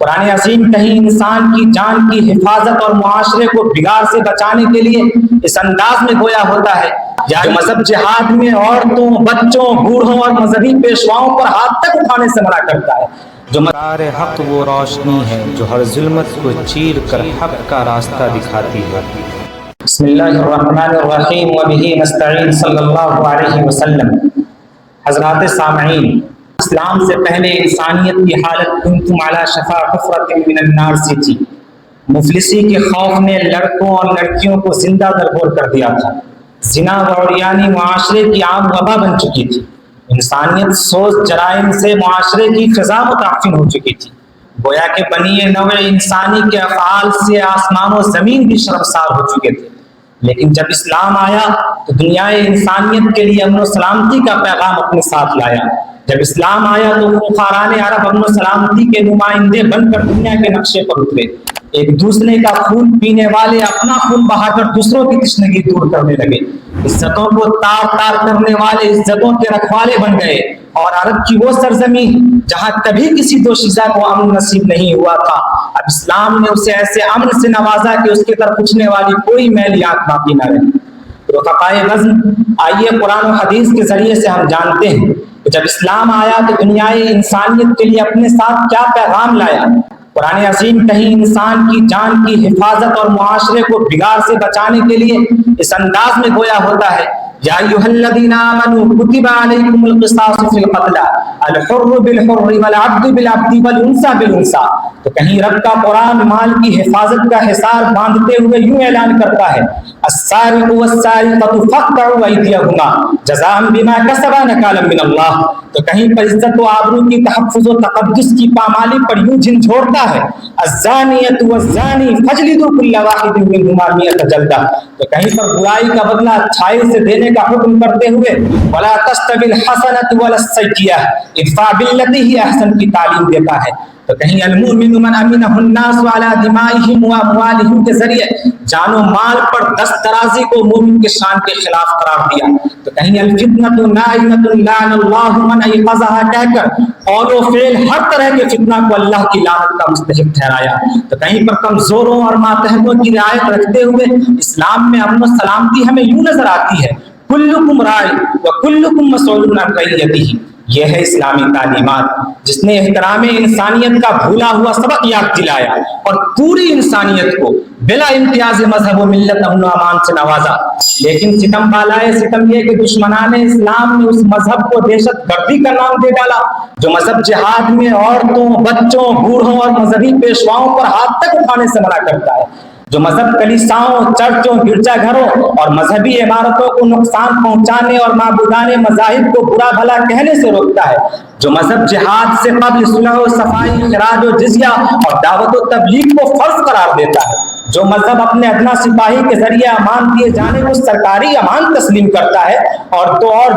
قرآن عظیم کہیں انسان کی جان کی حفاظت اور معاشرے کو بگاڑ سے بچانے کے لیے اس انداز میں گویا ہوتا ہے یا مذہب جہاد میں عورتوں، بچوں، بوڑھوں اور مذہبی پیشواؤں پر ہاتھ تک اٹھانے سے منع کرتا ہے۔ جو حق وہ روشنی ہے جو ہر ظلمت کو چیر کر حق کا راستہ دکھاتی ہے۔ بسم اللہ الرحمن الرحیم وبہ نستعین صلی اللہ علیہ وسلم۔ حضرات سامعین، اسلام سے پہلے انسانیت کی حالت کنتم علی شفا حفرۃ من النار سی تھی۔ مفلسی کے خوف نے لڑکوں اور لڑکیوں کو زندہ درگور کر دیا تھا۔ زنا و عریانی معاشرے کی عام وبا بن چکی تھی۔ انسانیت سوز جرائم سے معاشرے کی فضا متعفن ہو چکی تھی۔ گویا کہ بنی نوع انسانی کے افعال سے آسمان و زمین بھی شرمسار ہو چکے تھے۔ لیکن جب اسلام آیا تو دنیا انسانیت کے لیے امن و سلامتی کا پیغام اپنے ساتھ لایا۔ جب اسلام آیا تو خاران عرب امن و سلامتی کے نمائندے بن کر دنیا کے نقشے پر اترے۔ ایک دوسرے کا خون پینے والے اپنا خون بہا کر دوسروں کی تشنگی دور کرنے لگے۔ عزتوں کو تار تار کرنے والے عزتوں کے رکھوالے بن گئے، اور عرب کی وہ سرزمین جہاں کبھی کسی دوشیزہ کو امن نصیب نہیں ہوا تھا، اب اسلام نے اسے ایسے امن سے نوازا کہ اس کی طرف اٹھنے والی کوئی میلی آنکھ باقی نہ رہی۔ رفقائے نظم، آئیے قرآن و حدیث کے ذریعے سے ہم جانتے ہیں کہ جب اسلام آیا تو دنیائے انسانیت کے لیے اپنے ساتھ کیا پیغام لایا۔ قرآن عظیم کہیں انسان کی جان کی حفاظت اور معاشرے کو بگاڑ سے بچانے کے لیے اس انداز میں گویا ہوتا ہے، یا ایھا الذین آمنوا کتب علیکم القصاص فی القتلى الحر بالحر والعبد بالعبد والانثى بالانثى۔ تو کہیں رب کا قرآن مال کی حفاظت کا حصار باندھتے ہوئے یوں اعلان کرتا ہے، السارق والسارقة فاقطعوا ایدیہما جزاء بما کسبا نکالا من اللہ۔ تو کہیں پر عزت و آبرو کی تحفظ و تقدس کی پامالی پر یوں جھنجھوڑتا ہے، الزانیۃ والزانی فاجلدوا کل واحد منہما مئۃ جلدہ۔ تو کہیں پر برائی کا بدلہ اچھائی سے دینے کا حکم کرتے ہوئے ولا تستوی الحسنۃ ولا السیئۃ ادفع بالتی ہی احسن کی تعلیم دیتا ہے۔ تو کہیں المؤمن من امنہ الناس علی دمائہم و اموالہم کے ذریعے جان و مال پر دست درازی کو مومن کے شان کے خلاف قرار دیا۔ تو کہیں الفتنۃ نائمۃ لعن اللہ من ایقظھا کہہ کر قول و فعل ہر طرح کے فتنہ کو اللہ کی لعنت کا مستحق ٹھہرایا۔ تو کہیں پر کمزوروں اور ماتحتوں کی رعایت رکھتے ہوئے اسلام میں امن و سلامتی ہمیں یوں نظر آتی ہے، کلکم راع وکلکم مسئول عن رعیتہ۔ یہ ہے اسلامی تعلیمات جس نے احترام انسانیت کا بھولا ہوا سبق یاد دلایا اور پوری انسانیت کو بلا امتیاز مذہب و ملت امن و امان سے نوازا۔ لیکن ستم بالائے ستم یہ کہ دشمنان اسلام نے اس مذہب کو دہشت گردی کا نام دے ڈالا جو مذہب جہاد میں عورتوں، بچوں، بوڑھوں اور مذہبی پیشواؤں پر ہاتھ تک اٹھانے سے منع کرتا ہے، جو مذہب کلیساؤں، چرچوں، گرجا گھروں اور مذہبی عمارتوں کو نقصان پہنچانے اور معبودان مذاہب کو برا بھلا کہنے سے روکتا ہے، جو مذہب جہاد سے قبل صلح و صفائی، خراج و جزیہ اور دعوت و تبلیغ کو فرض قرار دیتا ہے، جو مذہب اپنے ادنا سپاہی کے ذریعے امان دیے جانے کو سرکاری امان تسلیم کرتا ہے، اور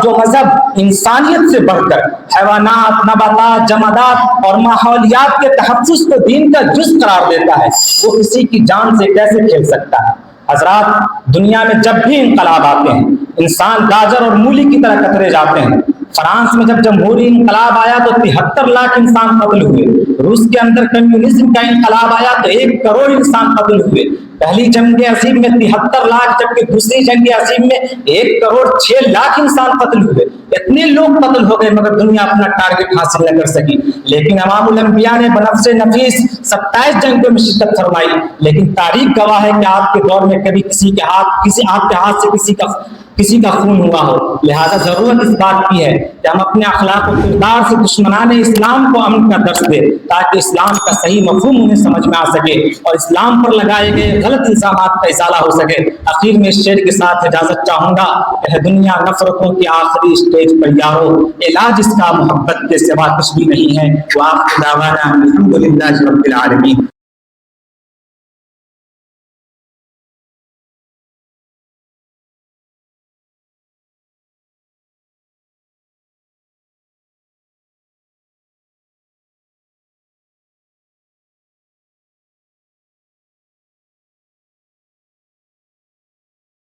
جو مذہب انسانیت سے بڑھ کر حیوانات، نباتات، جمادات اور ماحولیات کے تحفظ کو دین کا جز قرار دیتا ہے، وہ کسی کی جان سے کیسے کھیل سکتا ہے؟ حضرات، دنیا میں جب بھی انقلاب آتے ہیں انسان گاجر اور مولی کی طرح کترے جاتے ہیں۔ فرانس میں جب جمہوری انقلاب آیا تو 73 لاکھ انسان قتل ہوئے۔ روس کے اندر کمیونزم کا انقلاب آیا تو 1 کروڑ انسان قتل ہوئے۔ پہلی جنگ عظیم میں 73 لاکھ، جبکہ دوسری جنگ عظیم میں 1 کروڑ 6 لاکھ انسان قتل ہوئے۔ اتنے لوگ قتل ہو گئے مگر دنیا اپنا ٹارگٹ حاصل نہ کر سکی۔ لیکن امام الانبیاء نے بنفس نفیس 27 جنگوں میں شرکت فرمائی، لیکن تاریخ گواہ ہے کہ آپ کے دور میں کبھی کسی کے ہاتھ سے کسی کا خون ہوا ہو۔ لہذا ضرورت اس بات کی ہے کہ ہم اپنے اخلاق و کردار سے دشمنان اسلام کو امن کا درس دیں تاکہ اسلام کا صحیح مفہوم انہیں سمجھ میں آ سکے اور اسلام پر لگائے گئے غلط الزامات کا ازالہ ہو سکے۔ اخیر میں اس شعر کے ساتھ اجازت چاہوں گا، کہ دنیا نفرتوں کی آخری اسٹیج پر یارو، علاج اس کا محبت کے سوا کچھ بھی نہیں ہے۔ وآخر دعوانا الحمدللہ رب العالمین۔